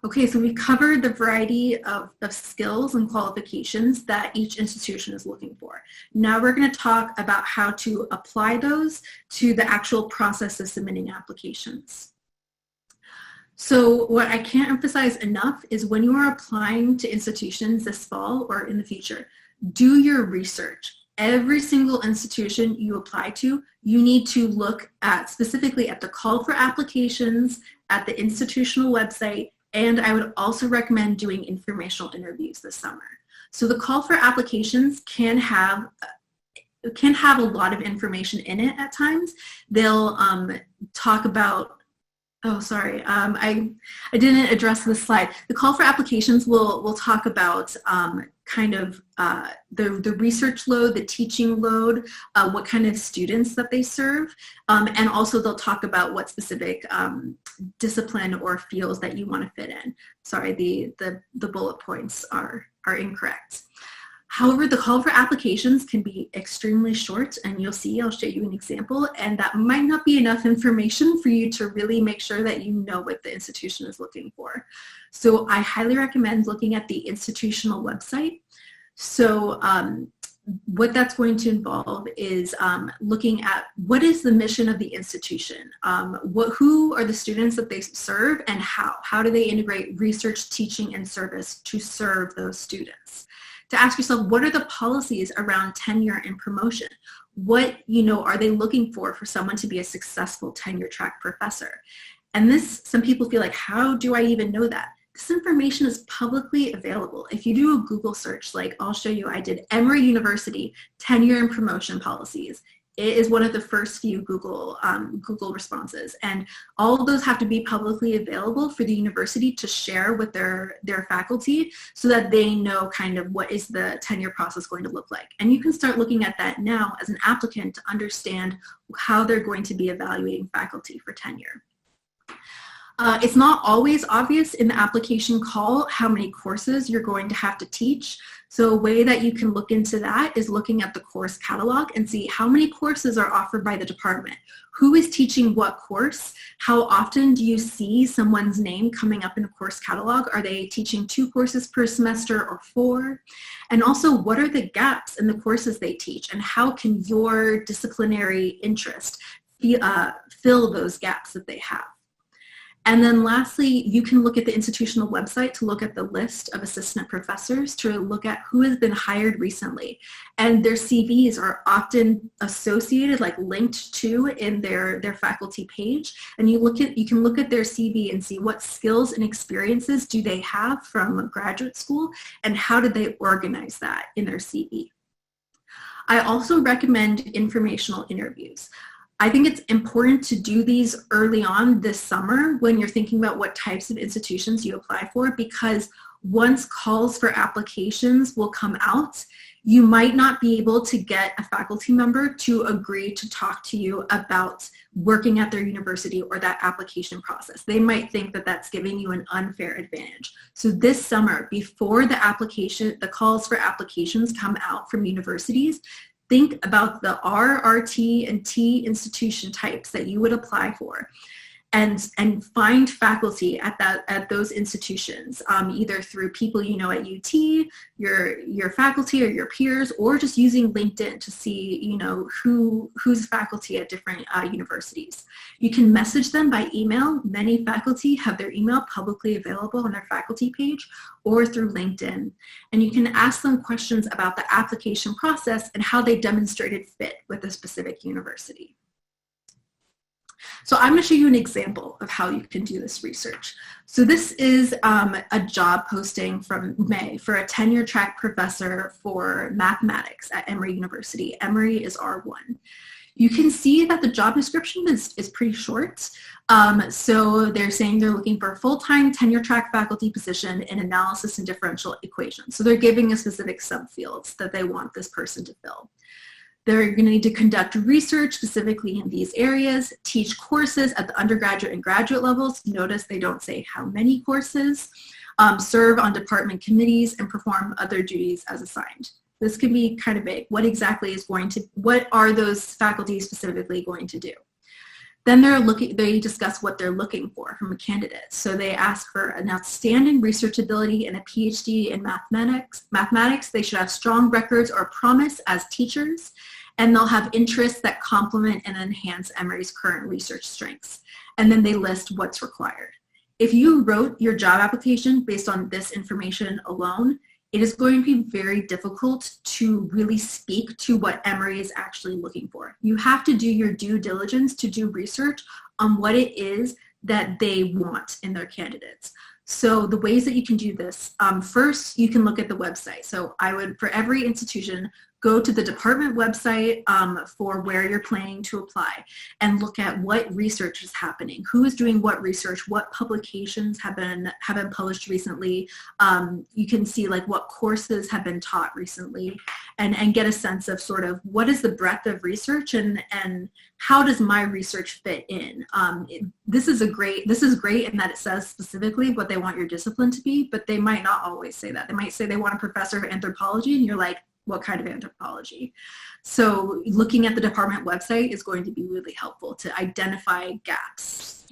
Okay, so we've covered the variety of skills and qualifications that each institution is looking for. Now we're going to talk about how to apply those to the actual process of submitting applications. So what I can't emphasize enough is when you are applying to institutions this fall or in the future, do your research. Every single institution you apply to, you need to look at specifically at the call for applications, at the institutional website, and I would also recommend doing informational interviews this summer. So the call for applications can have a lot of information in it at times. They'll talk about, oh, sorry, I didn't address this slide. The call for applications will talk about kind of the research load, the teaching load, what kind of students that they serve, and also they'll talk about what specific discipline or fields that you want to fit in. Sorry, the bullet points are incorrect. However, the call for applications can be extremely short, and you'll see, I'll show you an example, and that might not be enough information for you to really make sure that you know what the institution is looking for. So I highly recommend looking at the institutional website. So what that's going to involve is looking at what is the mission of the institution, who are the students that they serve, and how do they integrate research, teaching, and service to serve those students. To ask yourself, what are the policies around tenure and promotion? What, are they looking for someone to be a successful tenure track professor? And this, some people feel like, how do I even know that? This information is publicly available. If you do a Google search, like I'll show you, I did Emory University tenure and promotion policies. It is one of the first few Google responses, and all of those have to be publicly available for the university to share with their faculty so that they know kind of what is the tenure process going to look like. And you can start looking at that now as an applicant to understand how they're going to be evaluating faculty for tenure. It's not always obvious in the application call how many courses you're going to have to teach. So a way that you can look into that is looking at the course catalog and see how many courses are offered by the department. Who is teaching what course? How often do you see someone's name coming up in a course catalog? Are they teaching 2 courses per semester or 4? And also, what are the gaps in the courses they teach? And how can your disciplinary interest fill those gaps that they have? And then lastly, you can look at the institutional website to look at the list of assistant professors to look at who has been hired recently. And their CVs are often associated, like linked to in their faculty page. And you can look at their CV and see what skills and experiences do they have from graduate school and how did they organize that in their CV. I also recommend informational interviews. I think it's important to do these early on this summer when you're thinking about what types of institutions you apply for, because once calls for applications will come out, you might not be able to get a faculty member to agree to talk to you about working at their university or that application process. They might think that that's giving you an unfair advantage. So this summer, before the calls for applications come out from universities, think about the R, RT, and T institution types that you would apply for, and find faculty at those institutions, either through people you know at UT, your faculty or your peers, or just using LinkedIn to see who's faculty at different universities. You can message them by email. Many faculty have their email publicly available on their faculty page, or through LinkedIn. And you can ask them questions about the application process and how they demonstrated fit with a specific university. So I'm going to show you an example of how you can do this research. So this is a job posting from May for a tenure track professor for mathematics at Emory University. Emory is R1. You can see that the job description is pretty short. So they're saying they're looking for a full-time tenure track faculty position in analysis and differential equations. So they're giving a specific subfields that they want this person to fill. They're going to need to conduct research specifically in these areas, teach courses at the undergraduate and graduate levels. Notice they don't say how many courses, serve on department committees, and perform other duties as assigned. This can be kind of vague. What are those faculties specifically going to do? Then they discuss what they're looking for from a candidate. So they ask for an outstanding research ability and a PhD in mathematics. They should have strong records or promise as teachers, and they'll have interests that complement and enhance Emory's current research strengths. And then they list what's required. If you wrote your job application based on this information alone, it is going to be very difficult to really speak to what Emory is actually looking for. You have to do your due diligence to do research on what it is that they want in their candidates. So the ways that you can do this, first, you can look at the website. So I would, for every institution, go to the department website for where you're planning to apply and look at what research is happening, who is doing what research, what publications have been published recently. You can see like what courses have been taught recently, and get a sense of sort of what is the breadth of research and how does my research fit in. This is great in that it says specifically what they want your discipline to be, but they might not always say that. They might say they want a professor of anthropology, and you're like, what kind of anthropology? So looking at the department website is going to be really helpful to identify gaps.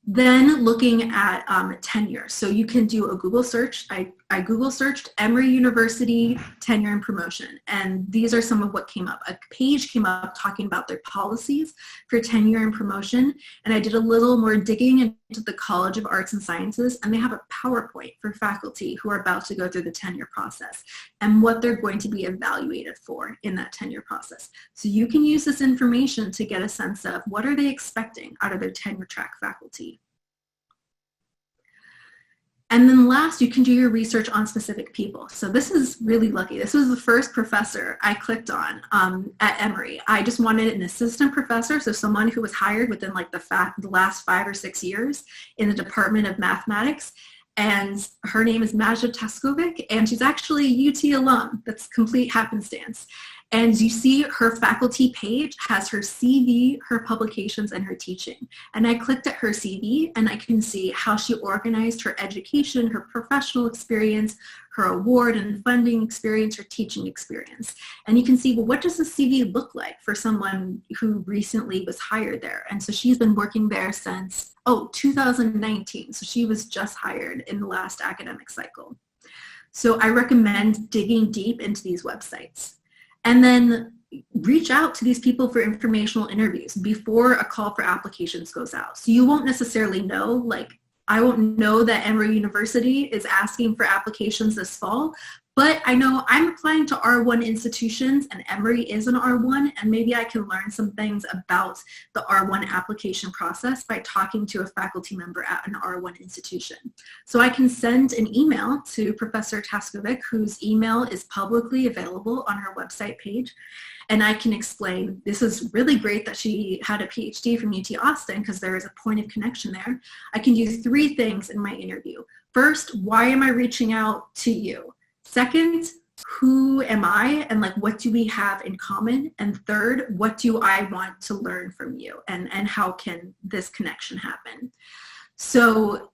Then looking at tenure. So you can do a Google search. I Google searched Emory University tenure and promotion, and these are some of what came up. A page came up talking about their policies for tenure and promotion, and I did a little more digging into the College of Arts and Sciences, and they have a PowerPoint for faculty who are about to go through the tenure process and what they're going to be evaluated for in that tenure process. So you can use this information to get a sense of what are they expecting out of their tenure track faculty. And then last, you can do your research on specific people. So this is really lucky. This was the first professor I clicked on at Emory. I just wanted an assistant professor, so someone who was hired within like the last 5 or 6 years in the Department of Mathematics. And her name is Majda Taskovic, and she's actually a UT alum. That's complete happenstance. And you see her faculty page has her CV, her publications, and her teaching. And I clicked at her CV, and I can see how she organized her education, her professional experience, her award and funding experience, her teaching experience. And you can see, well, what does the CV look like for someone who recently was hired there? And so she's been working there since, 2019. So she was just hired in the last academic cycle. So I recommend digging deep into these websites. And then reach out to these people for informational interviews before a call for applications goes out. So you won't necessarily know, like, I won't know that Emory University is asking for applications this fall, but I know I'm applying to R1 institutions and Emory is an R1, and maybe I can learn some things about the R1 application process by talking to a faculty member at an R1 institution. So I can send an email to Professor Taskovic, whose email is publicly available on her website page, and I can explain, this is really great that she had a PhD from UT Austin because there is a point of connection there. I can do 3 things in my interview. First, why am I reaching out to you? Second, who am I and like what do we have in common? And third, what do I want to learn from you and how can this connection happen? So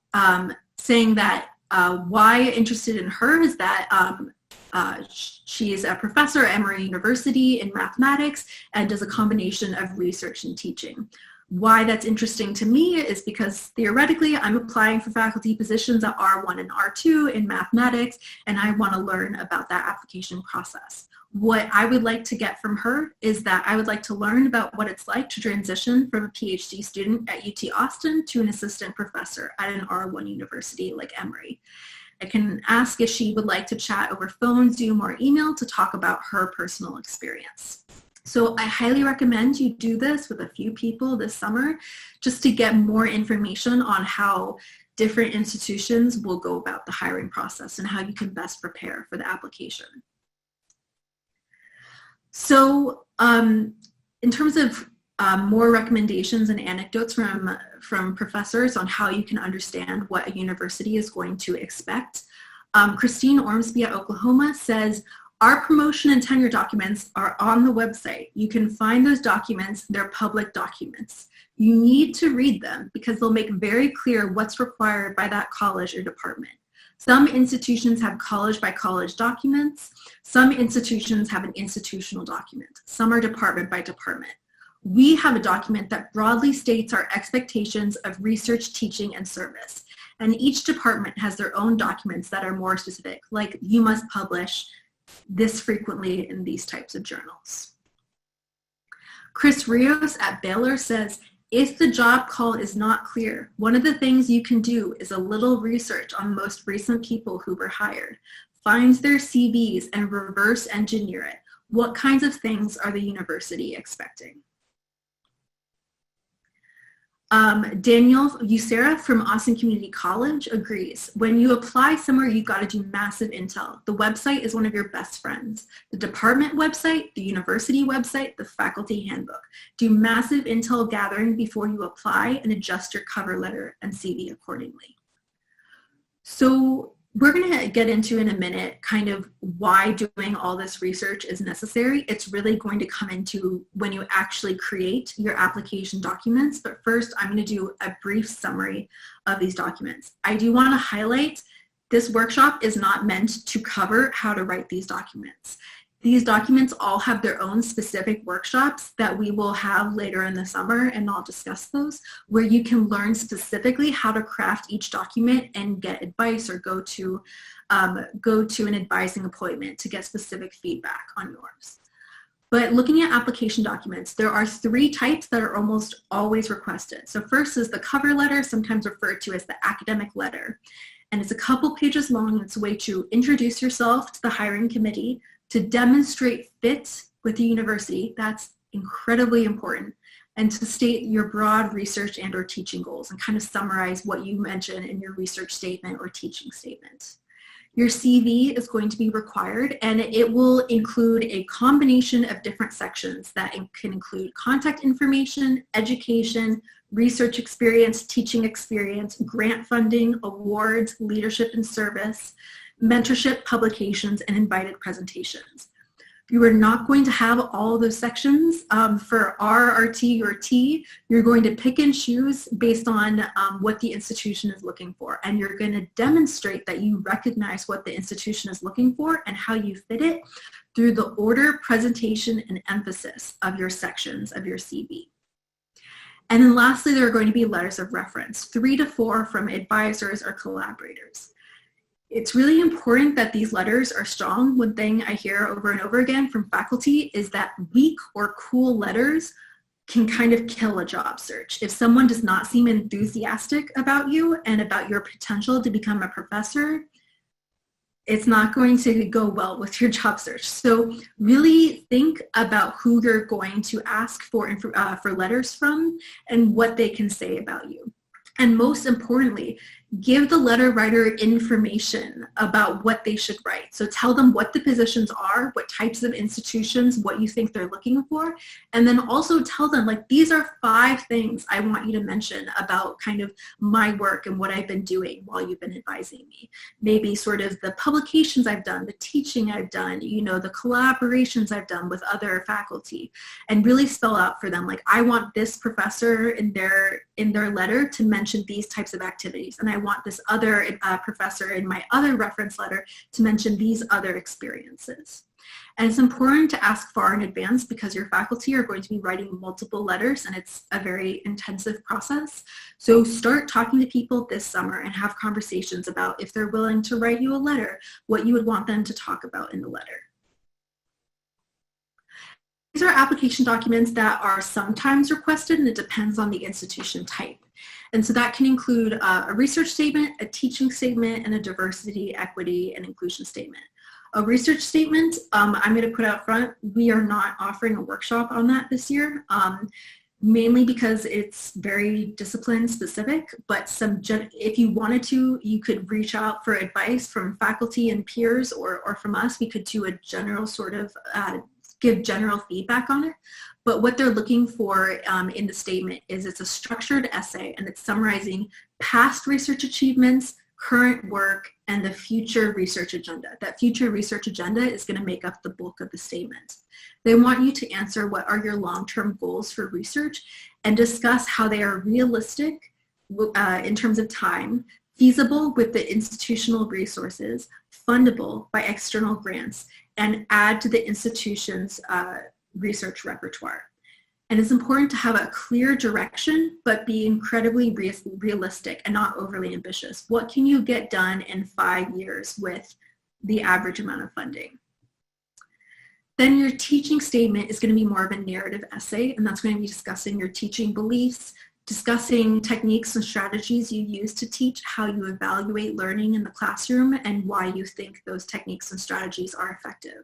saying that why interested in her is that she is a professor at Emory University in mathematics and does a combination of research and teaching. Why that's interesting to me is because theoretically I'm applying for faculty positions at R1 and R2 in mathematics, and I want to learn about that application process. What I would like to get from her is that I would like to learn about what it's like to transition from a PhD student at UT Austin to an assistant professor at an R1 university like Emory. I can ask if she would like to chat over phone, Zoom, or email to talk about her personal experience. So I highly recommend you do this with a few people this summer just to get more information on how different institutions will go about the hiring process and how you can best prepare for the application. So in terms of more recommendations and anecdotes from professors on how you can understand what a university is going to expect, Christine Ormsby at Oklahoma says, our promotion and tenure documents are on the website. You can find those documents, they're public documents. You need to read them because they'll make very clear what's required by that college or department. Some institutions have college by college documents. Some institutions have an institutional document. Some are department by department. we have a document that broadly states our expectations of research, teaching, and service. And each department has their own documents that are more specific, like you must publish this frequently in these types of journals. Chris Rios at Baylor says, if the job call is not clear, one of the things you can do is a little research on most recent people who were hired. Find their CVs and reverse engineer it. What kinds of things are the university expecting? Daniel Usera from Austin Community College agrees. When you apply somewhere, you've got to do massive intel. The website is one of your best friends. The department website, the university website, the faculty handbook. Do massive intel gathering before you apply and adjust your cover letter and CV accordingly. So we're going to get into in a minute kind of why doing all this research is necessary. It's really going to come into when you actually create your application documents. But first, I'm going to do a brief summary of these documents. I do want to highlight this workshop is not meant to cover how to write these documents. These documents all have their own specific workshops that we will have later in the summer, and I'll discuss those, where you can learn specifically how to craft each document and get advice or go to an advising appointment to get specific feedback on yours. But looking at application documents, there are 3 types that are almost always requested. So first is the cover letter, sometimes referred to as the academic letter. And it's a couple pages long. It's a way to introduce yourself to the hiring committee, to demonstrate fit with the university, that's incredibly important, and to state your broad research and or teaching goals and kind of summarize what you mentioned in your research statement or teaching statement. Your CV is going to be required, and it will include a combination of different sections that can include contact information, education, research experience, teaching experience, grant funding, awards, leadership and service, mentorship, publications, and invited presentations. You are not going to have all those sections. For R, RT, or T, you're going to pick and choose based on what the institution is looking for. And you're going to demonstrate that you recognize what the institution is looking for and how you fit it through the order, presentation, and emphasis of your sections of your CV. And then lastly, there are going to be letters of reference, 3 to 4 from advisors or collaborators. It's really important that these letters are strong. One thing I hear over and over again from faculty is that weak or cool letters can kind of kill a job search. If someone does not seem enthusiastic about you and about your potential to become a professor, it's not going to go well with your job search. So really think about who you're going to ask for letters from and what they can say about you. And most importantly, give the letter writer information about what they should write. So tell them what the positions are, what types of institutions, what you think they're looking for, and then also tell them, like, these are 5 things I want you to mention about kind of my work and what I've been doing while you've been advising me. Maybe sort of the publications I've done, the teaching I've done, you know, the collaborations I've done with other faculty, and really spell out for them, like, I want this professor in their letter to mention these types of activities, and I want this other professor in my other reference letter to mention these other experiences. And it's important to ask far in advance because your faculty are going to be writing multiple letters and it's a very intensive process. So start talking to people this summer and have conversations about if they're willing to write you a letter, what you would want them to talk about in the letter. These are application documents that are sometimes requested, and it depends on the institution type. And so that can include a research statement, a teaching statement, and a diversity, equity, and inclusion statement. A research statement, I'm going to put out front, we are not offering a workshop on that this year, mainly because it's very discipline specific, but if you wanted to, you could reach out for advice from faculty and peers or from us. We could do a general sort of give general feedback on it. But what they're looking for in the statement is it's a structured essay, and it's summarizing past research achievements, current work, and the future research agenda. That future research agenda is going to make up the bulk of the statement. They want you to answer what are your long-term goals for research and discuss how they are realistic in terms of time, feasible with the institutional resources, fundable by external grants, and add to the institution's research repertoire. And it's important to have a clear direction, but be incredibly realistic and not overly ambitious. What can you get done in 5 years with the average amount of funding? Then your teaching statement is going to be more of a narrative essay, and that's going to be discussing your teaching beliefs, discussing techniques and strategies you use to teach, how you evaluate learning in the classroom, and why you think those techniques and strategies are effective.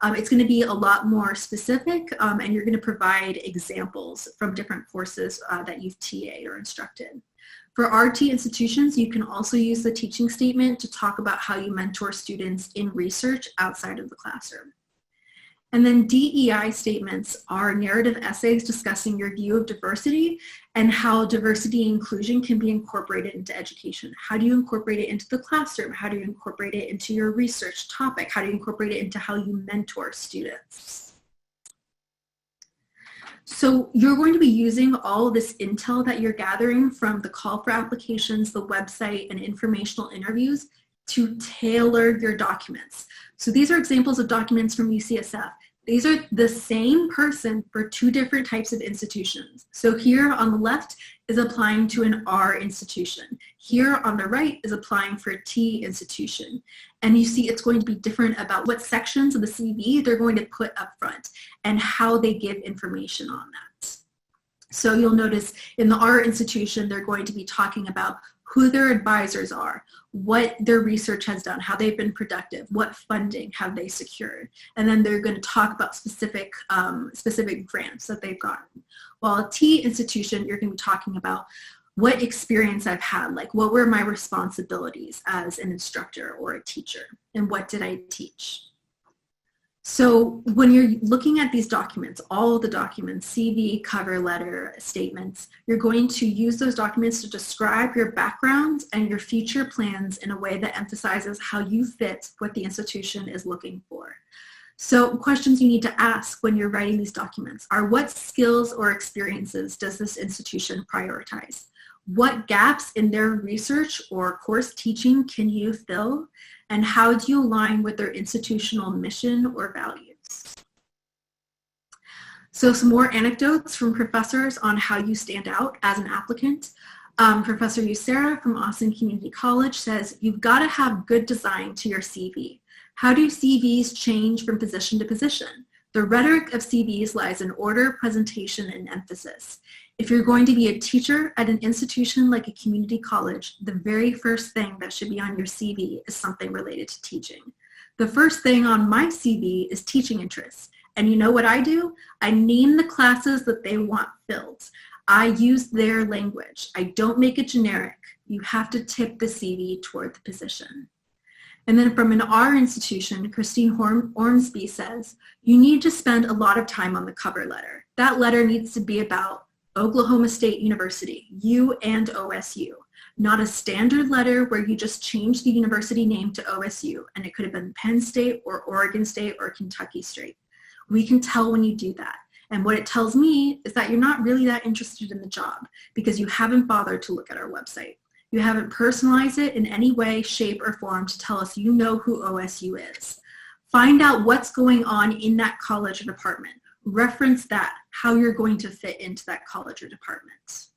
It's going to be a lot more specific, and you're going to provide examples from different courses that you've TA'd or instructed. For RT institutions, you can also use the teaching statement to talk about how you mentor students in research outside of the classroom. And then DEI statements are narrative essays discussing your view of diversity and how diversity and inclusion can be incorporated into education. How do you incorporate it into the classroom? How do you incorporate it into your research topic? How do you incorporate it into how you mentor students? So you're going to be using all of this intel that you're gathering from the call for applications, the website, and informational interviews to tailor your documents. So these are examples of documents from UCSF. These are the same person for 2 different types of institutions. So here on the left is applying to an R institution. Here on the right is applying for a T institution. And you see it's going to be different about what sections of the CV they're going to put up front and how they give information on that. So you'll notice in the R institution, they're going to be talking about who their advisors are, what their research has done, how they've been productive, what funding have they secured, and then they're going to talk about specific grants that they've gotten. While a T institution, you're going to be talking about what experience I've had, like what were my responsibilities as an instructor or a teacher, and what did I teach. So when you're looking at these documents, all of the documents, CV, cover letter, statements, you're going to use those documents to describe your background and your future plans in a way that emphasizes how you fit what the institution is looking for. So questions you need to ask when you're writing these documents are, what skills or experiences does this institution prioritize? What gaps in their research or course teaching can you fill? And how do you align with their institutional mission or values? So some more anecdotes from professors on how you stand out as an applicant. Professor Usera from Austin Community College says, you've got to have good design to your CV. How do CVs change from position to position? The rhetoric of CVs lies in order, presentation, and emphasis. If you're going to be a teacher at an institution like a community college, the very first thing that should be on your CV is something related to teaching. The first thing on my CV is teaching interests. And you know what I do? I name the classes that they want filled. I use their language. I don't make it generic. You have to tip the CV toward the position. And then from an R institution, Christine Ormsby says, you need to spend a lot of time on the cover letter. That letter needs to be about Oklahoma State University, U and OSU, not a standard letter where you just change the university name to OSU, and it could have been Penn State or Oregon State or Kentucky State. We can tell when you do that. And what it tells me is that you're not really that interested in the job because you haven't bothered to look at our website. You haven't personalized it in any way, shape, or form to tell us you know who OSU is. Find out what's going on in that college or department. Reference that, how you're going to fit into that college or department.